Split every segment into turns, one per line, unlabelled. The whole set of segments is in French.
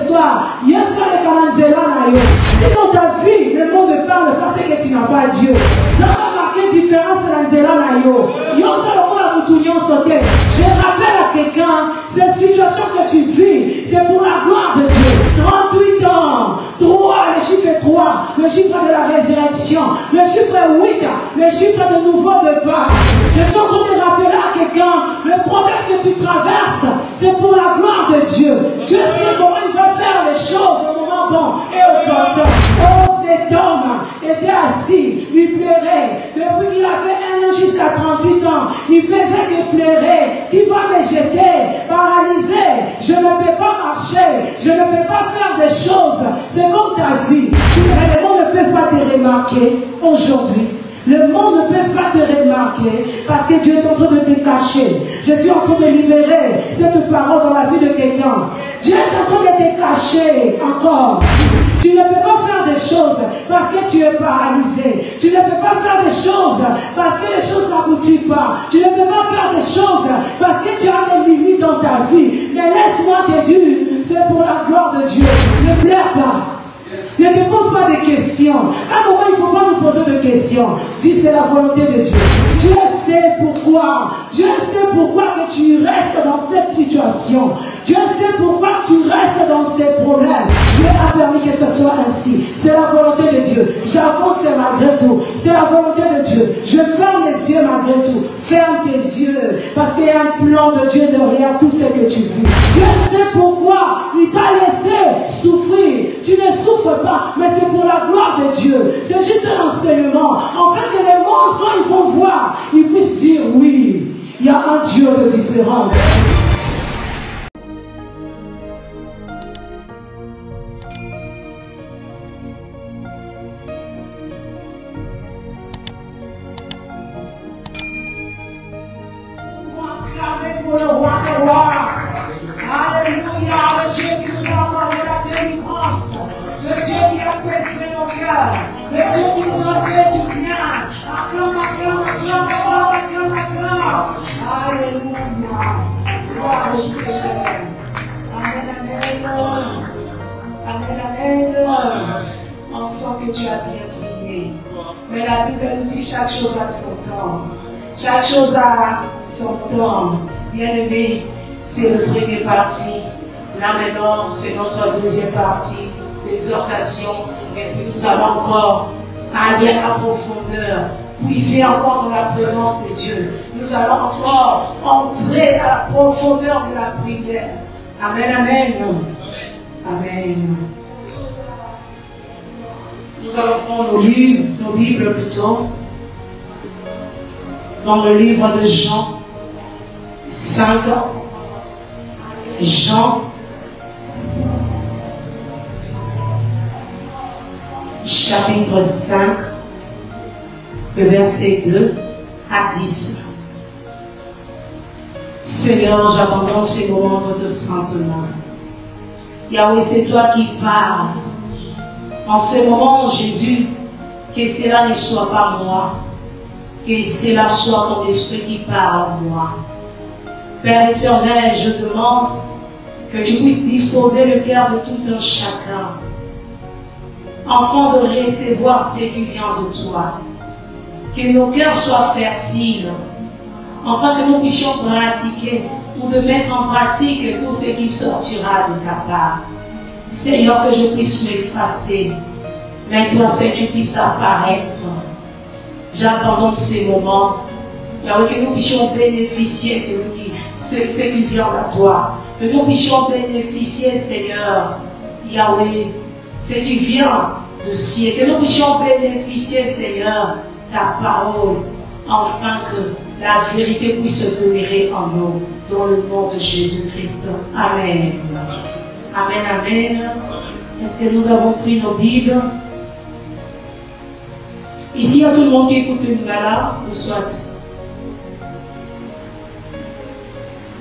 soir. Si dans ta vie, le monde parle parce que tu n'as pas Dieu. Ça va marquer différence dans je rappelle à quelqu'un, cette situation que tu vis, c'est pour la gloire de Dieu. 38 ans, 3, le chiffre 3, le chiffre de la résurrection, le chiffre 8, le chiffre de nouveau départ. Je suis en train de rappeler à quelqu'un, le problème que tu traverses, c'est pour la gloire de Dieu. Dieu sait comment il va faire les choses au moment bon et au temps. Oh, cet homme était assis, il pleurait. Depuis qu'il avait 1 an jusqu'à 38 ans, il faisait que pleurer. Qui va me jeter, paralysé? Je ne peux pas marcher, je ne peux pas faire des choses. C'est comme ta vie. Le monde ne peut pas te remarquer aujourd'hui. Le monde ne peut pas te remarquer parce que Dieu est en train de te cacher. Je suis en train de libérer cette parole dans la vie de quelqu'un. Dieu est en train de te cacher encore. Tu ne peux pas faire des choses parce que tu es paralysé. Tu ne peux pas faire des choses parce que les choses n'aboutissent pas. Tu ne peux pas faire des choses parce que tu as des limites dans ta vie. Mais laisse-moi te dire, c'est pour la gloire de Dieu. Ne pleure pas. Ne te pose pas de questions. À un moment, il ne faut pas nous poser de questions. Dis, c'est la volonté de Dieu. Dieu sait pourquoi. Dieu sait pourquoi que tu restes dans cette situation. Dieu sait pourquoi tu restes dans ces problèmes. Dieu a permis que ce soit ainsi. C'est la volonté de Dieu. J'avance malgré tout. C'est la volonté de Dieu. Je ferme les yeux malgré tout. Ferme tes yeux. Parce qu'il y a un plan de Dieu derrière tout ce que tu vis. Dieu sait pourquoi il t'a laissé souffrir. Tu ne souffres pas, mais c'est pour la gloire de Dieu. C'est juste un enseignement. Afin que les mondes, quand ils vont voir, ils puissent dire oui, il y a un Dieu de différence. Pour le roi des rois. Alléluia, le Dieu qui nous a accordé la délivrance, le Dieu qui a percé nos cœurs, le Dieu qui nous a fait du bien. Acclame, acclame, acclame, acclame, acclame. Alléluia, gloire au Seigneur. Amen, amen. Amen, amen. On sent que tu as bien prié. Mais la Bible nous dit chaque chose a son temps. Chaque chose a son temps. Bien-aimé, c'est le premier parti. Là maintenant, c'est notre deuxième partie d'exhortation. Et puis nous allons encore aller à la profondeur, puiser encore dans la présence de Dieu. Nous allons encore entrer à la profondeur de la prière. Amen, amen. Amen. Nous allons prendre nos livres, nos Bibles plutôt, dans le livre de Jean 5. Jean chapitre 5, le verset 2 à 10. Seigneur, j'abandonne ces moments de saintement. Yahweh, c'est toi qui parles. En ce moment, Jésus, que cela ne soit pas moi, que cela soit ton esprit qui parle en moi. Père éternel, je demande que tu puisses disposer le cœur de tout un chacun, afin de recevoir ce qui vient de toi. Que nos cœurs soient fertiles, afin que nous puissions pratiquer ou de mettre en pratique tout ce qui sortira de ta part. Seigneur, que je puisse m'effacer, mais toi, c'est que tu puisses apparaître. J'abandonne ces moments, que nous puissions bénéficier ce qui vient de toi. Que nous puissions bénéficier, Seigneur, Yahweh, ce qui vient de ciel. Que nous puissions bénéficier, Seigneur, ta parole, afin que la vérité puisse demeurer en nous, dans le nom de Jésus-Christ. Amen. Amen, amen. Est-ce que nous avons pris nos Bibles? Ici, il y a tout le monde qui écoute le Lingala, ou soit.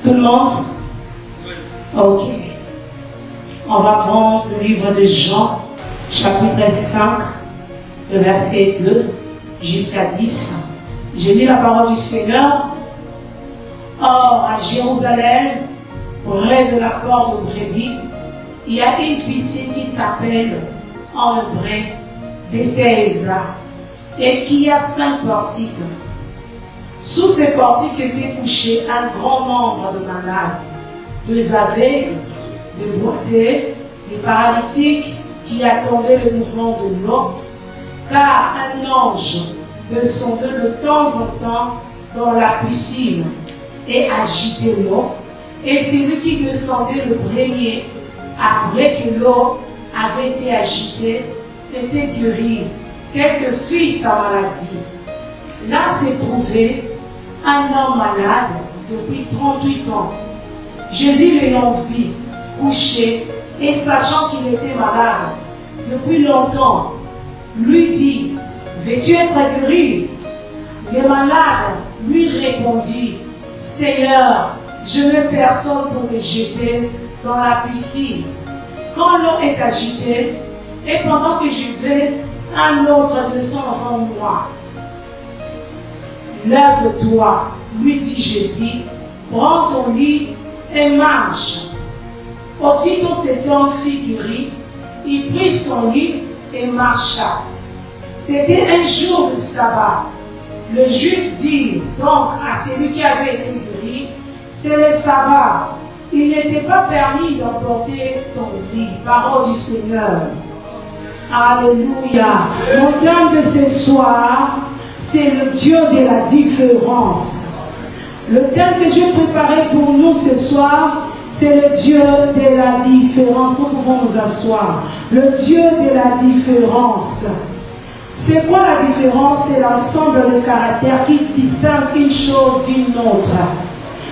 Tout le monde? Ok. On va prendre le livre de Jean, chapitre 5, le verset 2 jusqu'à 10. J'ai lu la parole du Seigneur. Or, à Jérusalem, près de la porte aux brebis, il y a une piscine qui s'appelle en hébreu Bethesda et qui a 5 portiques. Sous ces portiques étaient couchés un grand nombre de malades, des aveugles, des boiteux, des paralytiques qui attendaient le mouvement de l'eau, car un ange descendait de temps en temps dans la piscine et agitait l'eau, et celui qui descendait le premier, après que l'eau avait été agitée, était guéri, quelle que fût sa maladie. Là se trouvait un homme malade depuis 38 ans. Jésus l'ayant vu couché et sachant qu'il était malade depuis longtemps, lui dit, veux-tu être guéri? Le malade lui répondit, Seigneur, je n'ai personne pour me jeter dans la piscine quand l'eau est agitée, et pendant que je vais, un autre descend avant moi. Lève-toi, lui dit Jésus, prends ton lit et marche. Aussitôt cet homme fut guéri, il prit son lit et marcha. C'était un jour de sabbat. Le juif dit donc à celui qui avait été guéri, c'est le sabbat. Il n'était pas permis d'emporter ton lit. Parole du Seigneur. Alléluia. Mon thème de ce soir, c'est le Dieu de la différence. Le thème que j'ai préparé pour nous ce soir, c'est le Dieu de la différence. Nous pouvons nous asseoir. Le Dieu de la différence. C'est quoi la différence? C'est l'ensemble de caractères qui distinguent une chose d'une autre.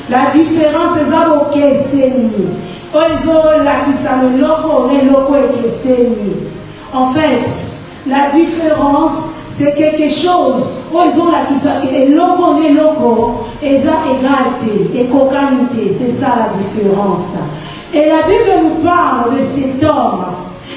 La différence, c'est ça que c'est en fait, la différence, c'est quelque chose. C'est ça la différence. Et la Bible nous parle de cet homme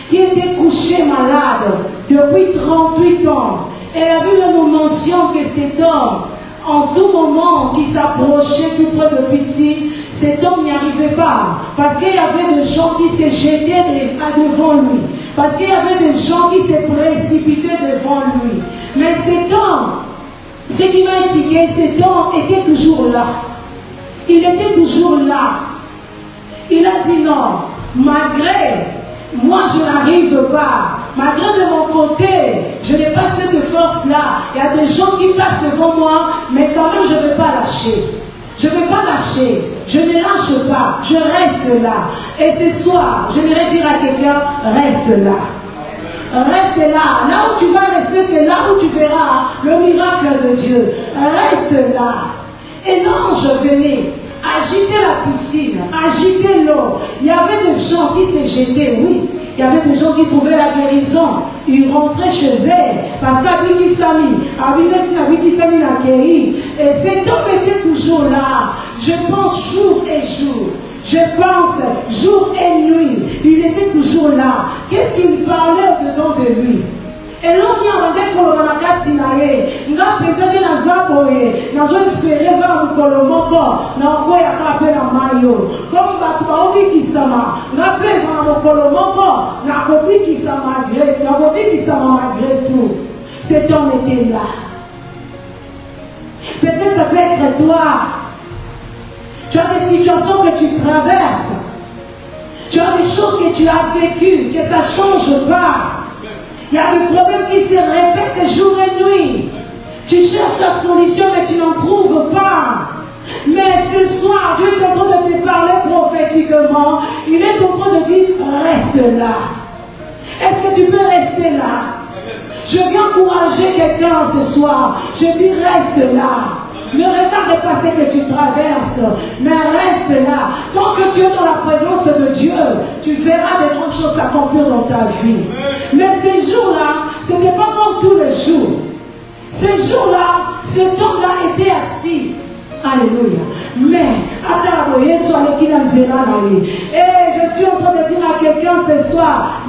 qui était couché malade depuis 38 ans. Et la Bible nous mentionne que cet homme, en tout moment qui s'approchait plus près de la piscine, cet homme n'y arrivait pas. Parce qu'il y avait des gens qui se jetaient devant lui. Parce qu'il y avait des gens qui se précipitaient devant lui. Mais cet homme, ce qui m'a indiqué, cet homme était toujours là. Il était toujours là. Il a dit non, malgré moi je n'arrive pas, malgré de mon côté, je n'ai pas cette force-là. Il y a des gens qui passent devant moi, mais quand même je ne vais pas lâcher. Je ne vais pas lâcher, je ne lâche pas, je reste là. Et ce soir, j'aimerais dire à quelqu'un, reste là. Reste là. Là où tu vas rester, c'est là où tu verras le miracle de Dieu. Reste là. Et l'ange venait agiter la piscine, agiter l'eau. Il y avait des gens qui se jetaient, oui. Il y avait des gens qui trouvaient la guérison. Ils rentraient chez eux. Parce qu'Abiki Sami, l'a guéri. Et cet homme était toujours là. Je pense jour et jour. Je pense jour et nuit. Il était toujours là. Qu'est-ce qu'il parlait au-dedans de lui? Et l'on y a rendez pour la katinaye. Nga peut-être na zaboye. Na zo espérer ça mon kolomoko. Na quoi ya kapé na mayo. Comme batwa obi kisama. Nga pesa na mon kolomoko. Na kobi kisama malgré. Na kobi kisama malgré tout. Cet homme était là. Peut-être ça peut être toi. Tu as des situations que tu traverses. Tu as des choses que tu as vécues, que ça ne change pas. Il y a des problèmes qui se répètent jour et nuit. Tu cherches la solution mais tu n'en trouves pas. Mais ce soir, Dieu est en train de te parler prophétiquement. Il est en train de dire, reste là. Est-ce que tu peux rester là? Je viens encourager quelqu'un ce soir. Je dis, reste là. Ne regarde pas ce que tu traverses, mais reste là. Tant que tu es dans la présence de Dieu, tu verras des grandes choses s'accomplir dans ta vie. Mais ces jours-là, ce n'était pas comme tous les jours. Ces jours-là, cet homme-là était assis. Alléluia. Mais, attends, et je suis en train de dire à quelqu'un ce soir,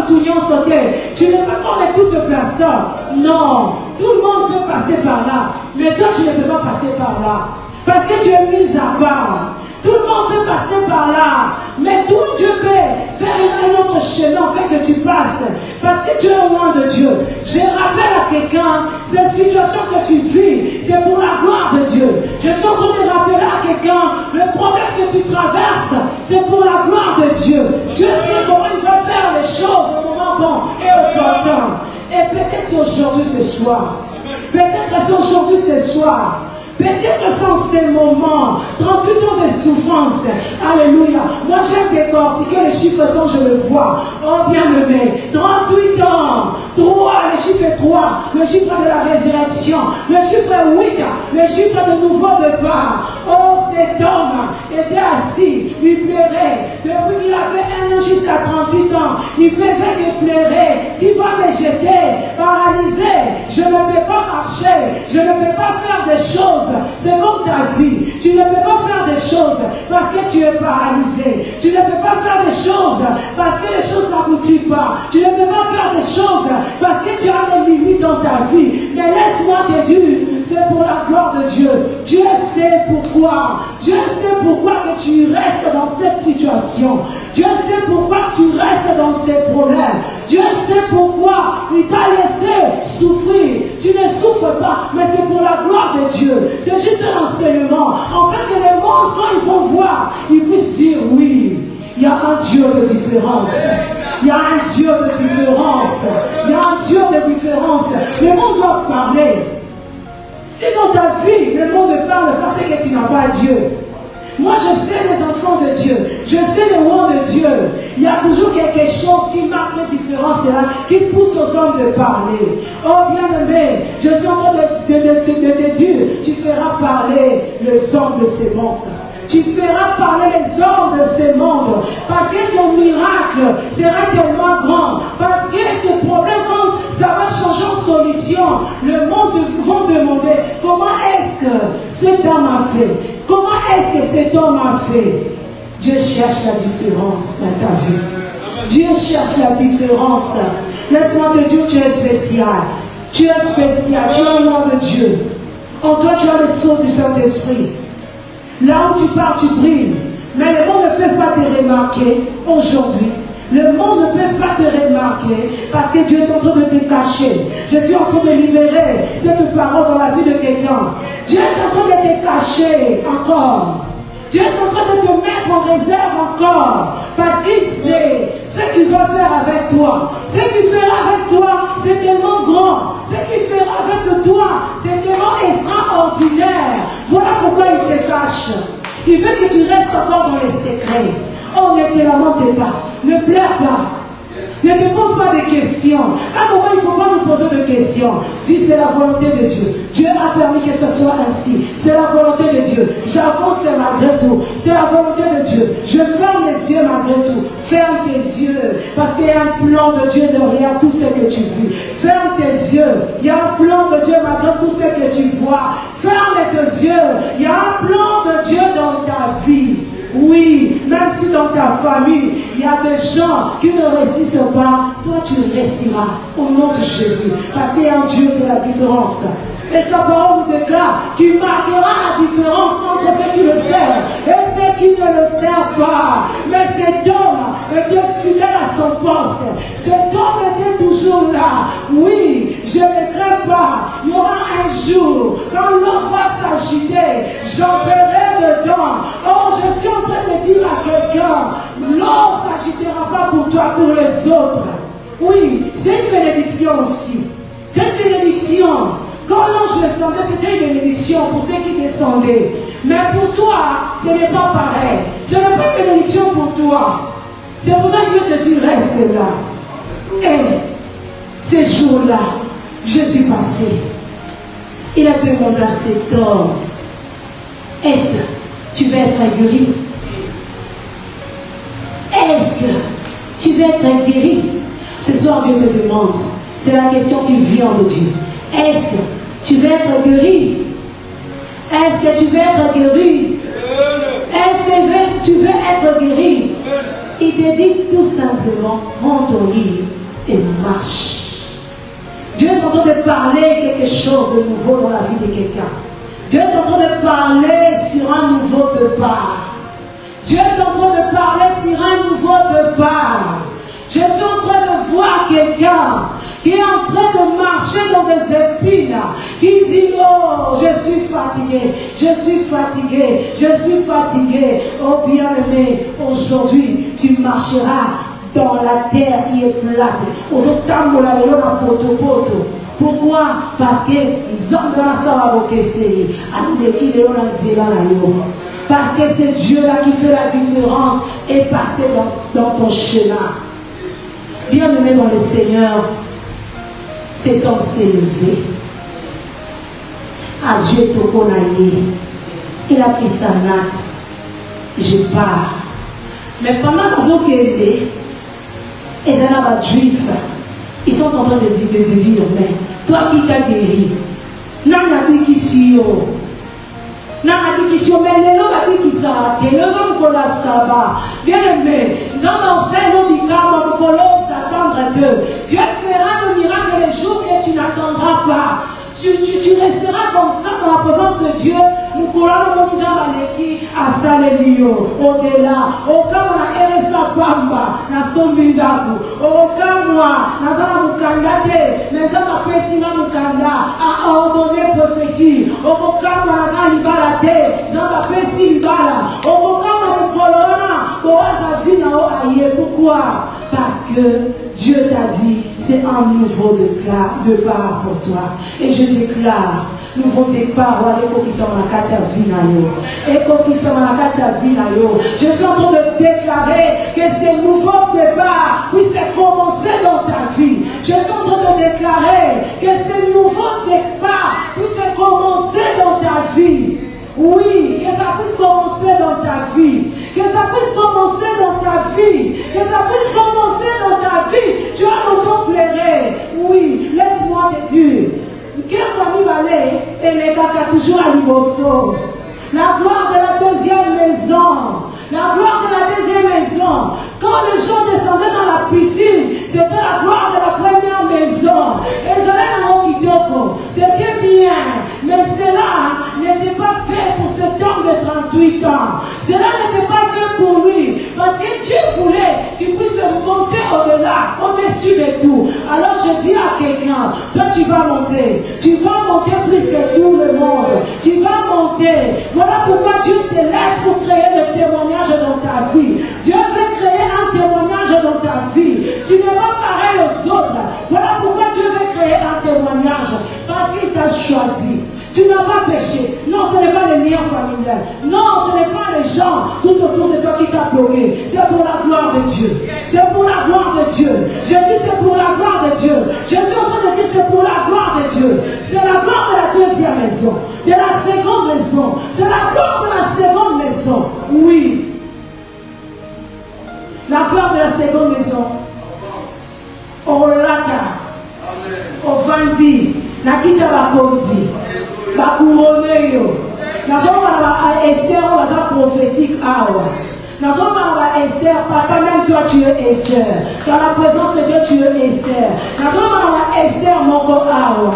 différence tu n'es pas comme toute personne. Non, tout le monde peut passer par là. Mais toi, tu ne peux pas passer par là. Parce que tu es mis à part. Tout le monde peut passer par là. Mais toi, Dieu peut faire un autre chemin afin que tu passes. Parce que tu es loin de Dieu. Je rappelle à quelqu'un, cette situation que tu vis, c'est pour la gloire de Dieu. Je suis en train de rappeler à quelqu'un, le problème que tu traverses, c'est pour la gloire de Dieu. Dieu sait comment il va faire les choses au moment bon et opportun. Et peut-être c'est aujourd'hui, ce soir. Peut-être c'est aujourd'hui, ce soir. Peut-être sans ces moments, 38 ans de souffrance, alléluia. Moi j'aime décortiquer les chiffres quand je le vois. Oh bien-aimé, 38 ans, 3, le chiffre 3, le chiffre de la résurrection, le chiffre 8, le chiffre de nouveau départ. Oh, cet homme était assis, il pleurait. Depuis qu'il avait 1 an jusqu'à 38 ans, il faisait que pleurer. Qui va me jeter, paralysé? Je ne peux pas marcher, je ne peux pas faire des choses. C'est comme ta vie. Tu ne peux pas faire des choses parce que tu es paralysé. Tu ne peux pas faire des choses parce que les choses n'aboutissent pas. Tu ne peux pas faire des choses parce que tu as des limites dans ta vie. Mais laisse-moi te dire, c'est pour la gloire de Dieu. Dieu sait pourquoi. Dieu sait pourquoi que tu restes dans cette situation. Dieu sait pourquoi tu restes dans ces problèmes. Dieu sait pourquoi il t'a laissé souffrir. Tu ne souffres pas, mais c'est pour la gloire de Dieu. C'est juste un enseignement. Afin que les mondes, quand ils vont voir, ils puissent dire oui. Il y a un Dieu de différence. Il y a un Dieu de différence. Il y a un Dieu de différence. Les mondes doivent parler. Si dans ta vie, le monde parle parce que tu n'as pas Dieu. Moi, je sais les enfants de Dieu. Je sais les rois de Dieu. Il y a toujours quelque chose qui marque cette différence-là, qui pousse aux hommes de parler. Oh, bien-aimé, je suis en train de te dire, tu feras parler les hommes de ces mondes. Tu feras parler les hommes de ces mondes. Parce que ton miracle sera tellement grand. Parce que tes problèmes, quand ça va changer en solution, le monde va demander comment est-ce que cet homme a fait. Comment est-ce que cet homme a fait? Dieu cherche la différence dans ta vie. Dieu cherche la différence. Laisse-moi te dire, tu es spécial. Tu es spécial. Tu es un nom de Dieu. En toi, tu as le sceau du Saint-Esprit. Là où tu pars, tu brilles. Mais le monde ne peut pas te remarquer aujourd'hui. Le monde ne peut pas te remarquer parce que Dieu est en train de te cacher. Je suis en train de libérer cette parole dans la vie de quelqu'un. Dieu est en train de te cacher encore. Dieu est en train de te mettre en réserve encore. Parce qu'il sait ce qu'il va faire avec toi. Ce qu'il fera avec toi, c'est tellement grand. Ce qu'il fera avec toi, c'est tellement extraordinaire. Voilà pourquoi il te cache. Il veut que tu restes encore dans les secrets. Oh, ne te lamente pas. Ne pleure pas. Ne te pose pas de questions. À un moment, il ne faut pas nous poser de questions. Dis, c'est la volonté de Dieu. Dieu a permis que ce soit ainsi. C'est la volonté de Dieu. J'avance malgré tout. C'est la volonté de Dieu. Je ferme les yeux malgré tout. Ferme tes yeux. Parce qu'il y a un plan de Dieu derrière tout ce que tu vis. Ferme tes yeux. Il y a un plan de Dieu malgré tout ce que tu vois. Ferme tes yeux. Il y a un plan de Dieu dans ta vie. Oui, même si dans ta famille, il y a des gens qui ne réussissent pas, toi tu réussiras au nom de Jésus. Parce qu'il y a un Dieu de la différence. Et sa parole nous déclare qu'il marquera la différence entre ceux qui le servent et ceux qui ne le servent pas. Mais cet homme était fidèle à son poste. Cet homme était toujours là. Oui, je ne crains pas. Il y aura un jour, quand l'eau va s'agiter, j'entrerai dedans. Oh, je suis en train de dire à quelqu'un, l'eau ne s'agitera pas pour toi, pour les autres. Oui, c'est une bénédiction aussi. C'est une bénédiction. Quand l'ange descendait, c'était une bénédiction pour ceux qui descendaient. Mais pour toi, ce n'est pas pareil. Ce n'est pas une bénédiction pour toi. C'est pour ça que Dieu te dit, reste là. Et ces jours-là, Jésus passé. Il a demandé à cet homme, est-ce que tu veux être guéri? Est-ce que tu veux être guéri? Ce soir, Dieu te demande. C'est la question qui vient de Dieu. Est-ce que tu veux être guéri? Est-ce que tu veux être guéri? Est-ce que tu veux être guéri? Il te dit tout simplement, prends ton lit et marche. Dieu est en train de parler quelque chose de nouveau dans la vie de quelqu'un. Dieu est en train de parler sur un nouveau départ. Dieu est en train de parler sur un nouveau départ. Je suis en train de voir quelqu'un qui est en train de marcher dans des épines, qui dit, oh, je suis fatigué, je suis fatigué, je suis fatigué. Oh bien-aimé, aujourd'hui, tu marcheras dans la terre qui est plate. Pourquoi? Parce que parce que c'est Dieu-là qui fait la différence et passer dans ton chemin. Bien-aimé dans le Seigneur, c'est temps s'élever. Dieu il a pris sa nasse. Je pars. Mais pendant qu'ils ont été, les Juifs, ils sont en train de dire, mais toi qui t'as guéri, n'a pas qui si haut. Mais les gens qui sont arrêtés, les gens qui ont sabbat. Bien aimé, nous avons enseigné du karma, nous allons s'attendre d'eux. Dieu fera le miracle les jours que tu n'attendras pas. Tu resteras comme ça dans la présence de Dieu. Nous courons nous à Salemio, au-delà, au cas où on a Eresa Pamba, na Sombidaku, au cas où on a Mukandate, mais ça m'a Pessina Mukanda, à ordonner prophétique, au cas où on a Libalate, ça m'a Pessin Bala, au cas où on a Colonna, au Azafina, pourquoi? Parce que Dieu t'a dit, c'est un nouveau départ pour toi. Et je déclare, nouveau départ, je suis en train de déclarer que ce nouveau départ puisse commencer dans ta vie. Je suis en train de déclarer que ce nouveau départ puisse commencer dans ta vie. Oui, que ça puisse commencer dans ta vie. Que ça puisse commencer dans ta vie. Que ça puisse commencer dans ta vie. Tu as longtemps pleuré. Oui, laisse-moi te dire. Et les gars toujours à Liboso. La gloire de la deuxième maison. La gloire de la deuxième maison. Quand les gens descendaient dans la piscine, c'était la gloire de la première maison. Et ils allaient dans Okidoko. C'était bien. Mais cela n'était pas fait pour cet homme de 38 ans. Cela n'était pas fait pour lui. Parce que Dieu voulait qu'il puisse monter au-delà, au-dessus de tout. Alors je dis à quelqu'un, toi tu vas monter. Tu vas monter plus que tout le monde. Tu vas monter. Voilà pourquoi Dieu te laisse pour créer le témoignage dans ta vie. Dieu veut créer un témoignage dans ta vie. Tu n'es pas pareil aux autres. Voilà pourquoi Dieu veut créer un témoignage. Parce qu'il t'a choisi. Tu n'as pas péché. Non, ce n'est pas les liens familiales. Non, ce n'est pas les gens tout autour de toi qui t'ont bloqué. C'est pour la gloire de Dieu. C'est pour la gloire de Dieu. Je dis c'est pour la gloire de Dieu. Je suis en train de dire c'est pour la gloire de Dieu. C'est la gloire de la deuxième maison. De la seconde maison. C'est la gloire de la seconde maison. Oui. La gloire de la seconde maison. Au Laka. Au Vandi. Nakita Bakozi. Bakuroneyo. Nazoma Esther ou prophétique awa. Nazoma Esther, papa, même toi tu es Esther. Dans la présence de Dieu tu es Esther. Nazoma Esther moko awa.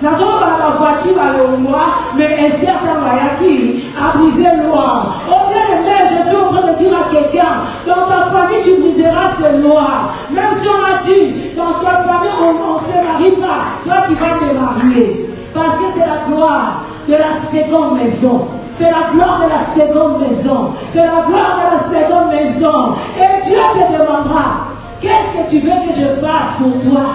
Nazoma la voiture à l'ombre, mais Esther Tanbayaki a brisé loi. Oh bien aimé, je suis en train de dire à quelqu'un, dans ta famille tu briseras ces lois. Même si on a dit, dans ta famille on ne se marie pas, toi tu vas te marier. Parce que c'est la gloire de la seconde maison. C'est la gloire de la seconde maison. C'est la gloire de la seconde maison. Et Dieu te demandera, qu'est-ce que tu veux que je fasse pour toi?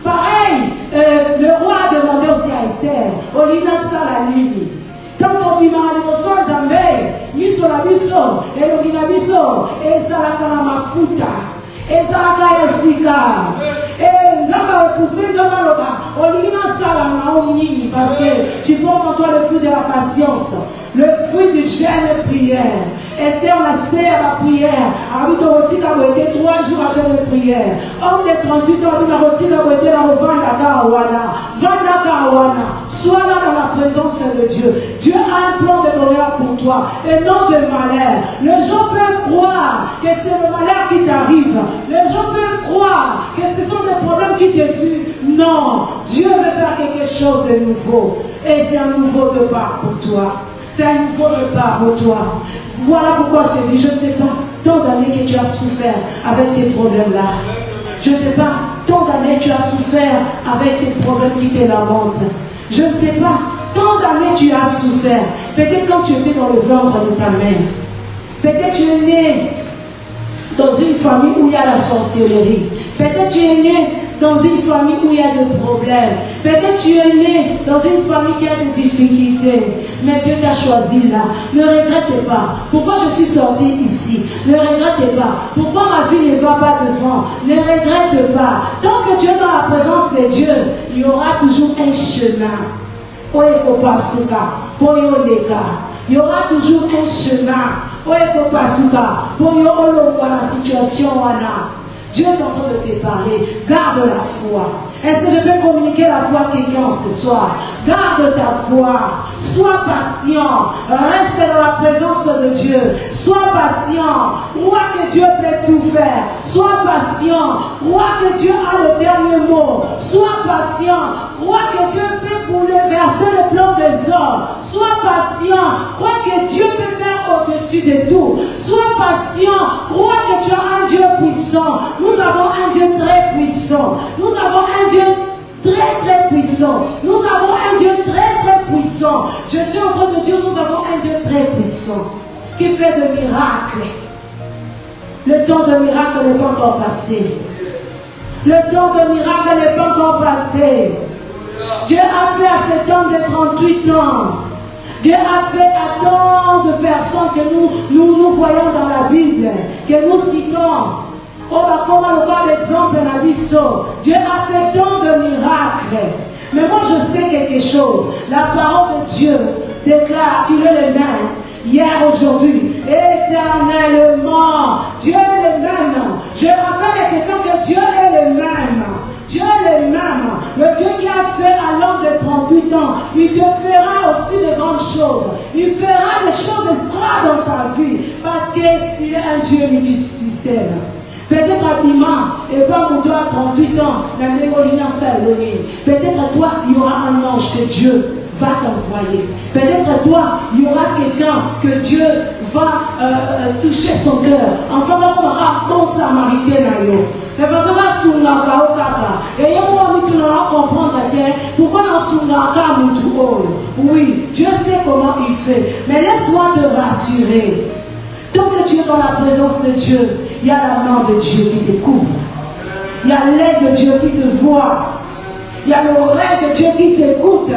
Pareil, le roi a demandé aussi à Esther, Olina Salalini. Tant qu'on vit dans l'émotion, Zambé, Miso la Miso, et l'Olina Miso, et Salakana Mafuta. Et Zalaka Esika. Et Zamba repoussé, Zamba Loba. Olina Salama Omni, parce que tu portes en toi le fruit de la patience. Le fruit du jeûne et prière. Esther, la sœur, la prière. Avec le rôti qui a été 3 jours à jeûne de prière. Homme de 38 ans, le rôti qui a été dans le vent de la Karawana. Sois là dans la présence de Dieu. Dieu a un plan de bonheur pour toi et non de malheur. Les gens peuvent croire que c'est le malheur qui t'arrive. Les gens peuvent croire que ce sont des problèmes qui te suivent. Non, Dieu veut faire quelque chose de nouveau. Et c'est un nouveau départ pour toi. C'est un nouveau départ pour toi. Voilà pourquoi je te dis, je ne sais pas tant d'années que tu as souffert avec ces problèmes-là. Je ne sais pas tant d'années que tu as souffert avec ces problèmes qui te lamentent. Je ne sais pas tant d'années tu as souffert. Peut-être quand tu étais dans le ventre de ta mère. Peut-être tu es né dans une famille où il y a la sorcellerie. Peut-être tu es né dans une famille où il y a des problèmes. Peut-être tu es né dans une famille qui a des difficultés. Mais Dieu t'a choisi là. Ne regrette pas. Pourquoi je suis sorti ici? Ne regrette pas. Pourquoi ma vie ne va pas devant? Ne regrette pas. Tant que tu es dans la présence de Dieu, il y aura toujours un chemin. Il y aura toujours un chemin. Pour la situation. Dieu est en train de te parler. Garde la foi. Est-ce que je peux communiquer la foi à quelqu'un ce soir? Garde ta foi. Sois patient. Reste dans la présence de Dieu. Sois patient. Crois que Dieu peut tout faire. Sois patient. Crois que Dieu a le dernier mot. Sois patient. Crois que Dieu peut bouleverser le plan des hommes. Sois patient. Crois que Dieu peut faire au-dessus de tout. Sois patient. Crois que tu as un Dieu puissant. Nous avons un Dieu très puissant. Nous avons un Dieu très puissant. Nous avons un Dieu très puissant. Je suis en train de dire, nous avons un Dieu très puissant qui fait de miracles. Le temps de miracle n'est pas encore passé. Le temps de miracle n'est pas encore passé. Dieu a fait à cet homme de 38 ans. Dieu a fait à tant de personnes que nous voyons dans la Bible, que nous citons. On va comme l'exemple de Dieu a fait tant de miracles. Mais moi je sais quelque chose. La parole de Dieu déclare qu'il est le même. Hier, aujourd'hui, éternellement. Dieu est le même. Je rappelle à quelqu'un que Dieu est le même. Dieu est le même. Le Dieu qui a fait à l'homme de 38 ans, il te fera aussi de grandes choses. Il fera des choses extra dans ta vie. Parce qu'il est un Dieu multisystème. Peut-être à Dima, et pas pour toi à 38 ans, peut-être à toi, il y aura un ange que Dieu va t'envoyer. Peut-être à toi, il y aura quelqu'un que Dieu va toucher son cœur. Enfin, on aura un bon samaritain. Et comprendre pourquoi oui, Dieu sait comment il fait. Mais laisse-moi te rassurer. Tant que tu es dans la présence de Dieu, il y a la main de Dieu qui te couvre. Il y a l'œil de Dieu qui te voit. Il y a l'oreille de Dieu qui t'écoute.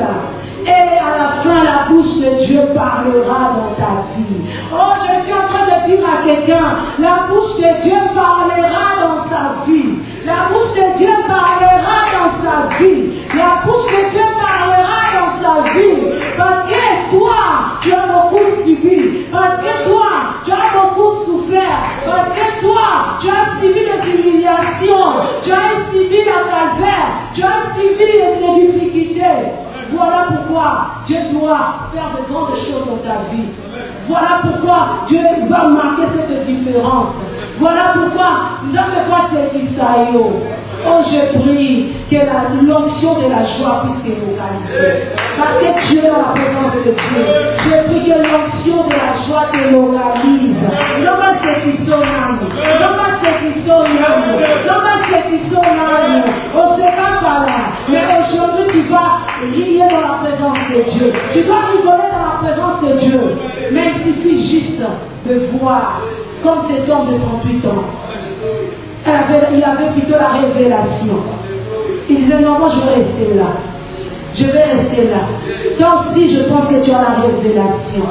Et à la fin, la bouche de Dieu parlera dans ta vie. Oh, je suis en train de dire à quelqu'un, la bouche de Dieu parlera dans sa vie. La bouche de Dieu parlera dans sa vie. La bouche de Dieu parlera dans sa vie. Parce que toi, tu as beaucoup subi. Parce que toi, tu as beaucoup souffert. Parce que toi, tu as subi des humiliations. Tu as subi la calvaire. Tu as subi les difficultés. Voilà pourquoi Dieu doit faire de grandes choses dans ta vie. Voilà pourquoi Dieu va marquer cette différence. Voilà pourquoi nous avons fait ce qui s'aille. Oh, je prie que l'onction de la joie puisse te localiser. Parce que tu es dans la présence de Dieu. Je prie que l'onction de la joie te localise. Non pas ceux qui sont là. Non pas ceux qui sont là. Non pas ceux qui sont là. On ne sera pas là. Mais aujourd'hui, tu vas rire dans la présence de Dieu. Tu vas rigoler dans la présence de Dieu. Mais il suffit juste de voir comme cet homme de 38 ans. Il avait plutôt la révélation. Il disait non, moi je vais rester là. Je vais rester là. Toi aussi, je pense que tu as la révélation.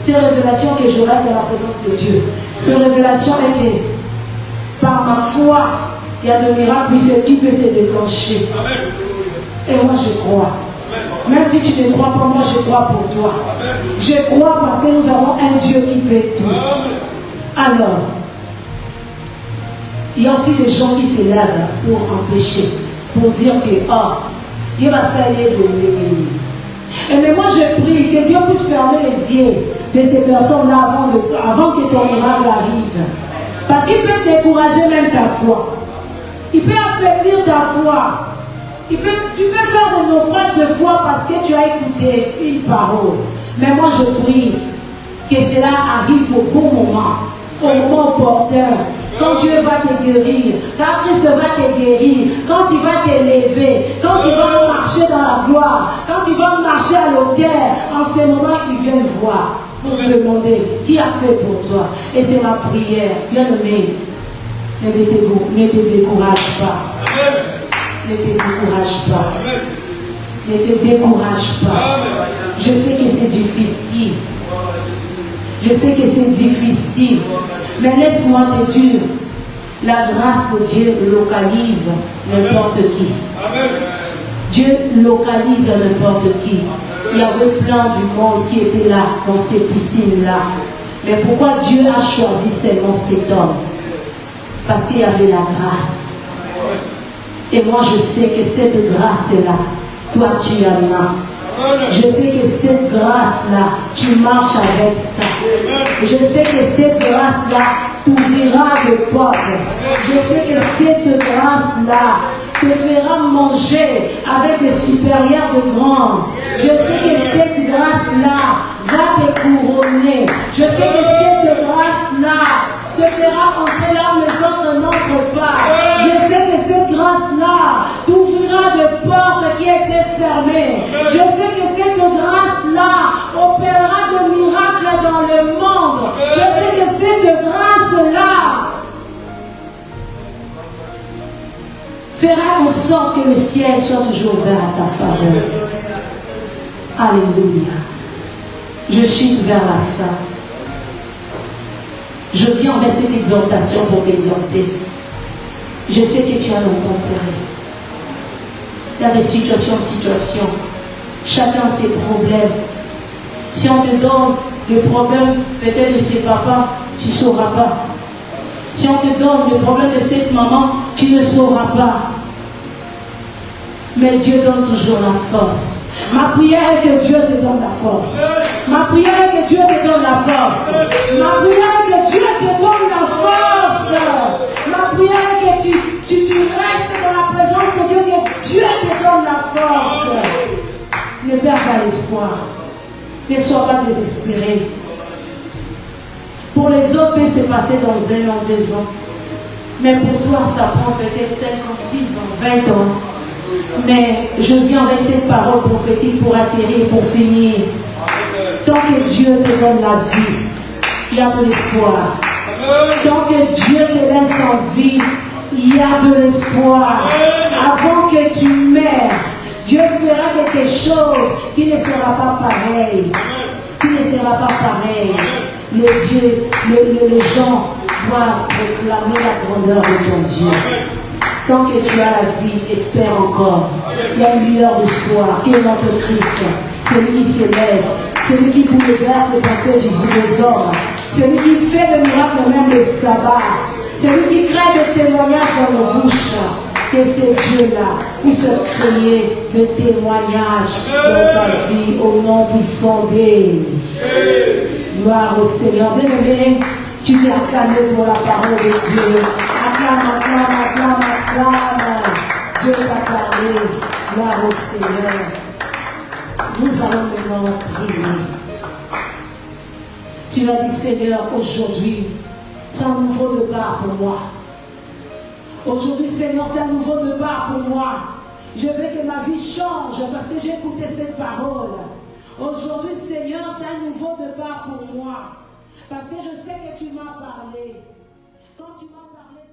C'est la révélation que je reste dans la présence de Dieu. Cette révélation est que par ma foi, il y a des miracles qui peuvent se déclencher. Et moi je crois. Même si tu ne crois pas, moi je crois pour toi. Je crois parce que nous avons un Dieu qui peut tout. Alors, il y a aussi des gens qui se lèvent pour empêcher, pour dire que, il va s'allier de l'ennemi. Et mais moi je prie que Dieu puisse fermer les yeux de ces personnes-là avant que ton miracle arrive. Parce qu'il peut décourager même ta foi. Il peut affaiblir ta foi. Tu peux faire des naufrages de foi parce que tu as écouté une parole. Mais moi je prie que cela arrive au bon moment, au moment opportun. Quand Dieu va te guérir, quand Christ va te guérir, quand tu vas t'élever, quand tu vas marcher dans la gloire, quand tu vas marcher à l'autel, en ce moment ils viennent voir pour demander qui a fait pour toi. Et c'est ma prière, bien-aimé, ne te décourage pas. Ne te décourage pas. Ne te décourage pas. Je sais que c'est difficile. Je sais que c'est difficile. Mais laisse-moi te dire, la grâce de Dieu localise n'importe qui. Dieu localise n'importe qui. Il y avait plein du monde qui étaient là, dans ces piscines-là. Mais pourquoi Dieu a choisi seulement cet homme? Parce qu'il y avait la grâce. Et moi je sais que cette grâce-là, toi tu en as. Je sais que cette grâce-là, tu marches avec ça. Je sais que cette grâce-là t'ouvrira des portes. Je sais que cette grâce-là te fera manger avec des supérieurs de grands. Je sais que cette grâce-là va te couronner. Je sais que cette grâce-là te fera entrer là où les autres n'entrent pas. Je sais que cette grâce-là t'ouvrira des portes qui étaient fermées. Je sais que cette grâce-là opérera de miracles dans le monde. Je sais que cette grâce-là fera en sorte que le ciel soit toujours ouvert à ta faveur. Alléluia. Je chute vers la fin. Je viens avec cette exhortation pour t'exhorter. Je sais que tu as longtemps pleuré. Il y a des situations. Chacun ses problèmes. Si on te donne le problème peut-être de ses papas, tu ne sauras pas. Si on te donne le problème de cette maman, tu ne sauras pas. Mais Dieu donne toujours la force. Ma prière est que Dieu te donne la force. Ma prière est que Dieu te donne la force. Ma prière est que Dieu te donne la force. Ma prière est que tu restes dans la présence de Dieu, que Dieu te donne la force. Ne perds pas l'espoir. Ne sois pas désespéré. Pour les autres, peut se passer dans 1 an, 2 ans. Mais pour toi, ça prend peut-être 5 ans, 10 ans, 20 ans. Mais je viens avec cette parole prophétique pour atterrir, pour finir. Tant que Dieu te donne la vie, il y a de l'espoir. Tant que Dieu te laisse en vie, il y a de l'espoir. Avant que tu meurs, Dieu fera quelque chose qui ne sera pas pareil. Qui ne sera pas pareil. Les gens doivent proclamer la grandeur de ton Dieu. Tant que tu as la vie, espère encore. Il y a une lueur d'espoir qui est notre Christ. Celui qui s'élève, celui qui bouleverse les pensées des hommes, celui qui fait le miracle même le sabbat, celui qui crée des témoignages dans nos bouches. Que ces dieux-là puissent créer des témoignages dans ta vie au nom puissant d'Élie. Gloire au Seigneur. Bien-aimé, tu t'es acclamé pour la parole de Dieu. Acclame, acclame, acclame, acclame. Dieu t'a parlé. Gloire au Seigneur. Nous allons maintenant prier. Tu vas dire, Seigneur, aujourd'hui, c'est un nouveau départ pour moi. Aujourd'hui, Seigneur, c'est un nouveau départ pour moi. Je veux que ma vie change parce que j'ai écouté cette parole. Aujourd'hui, Seigneur, c'est un nouveau départ pour moi. Parce que je sais que tu m'as parlé. Quand tu m'as parlé,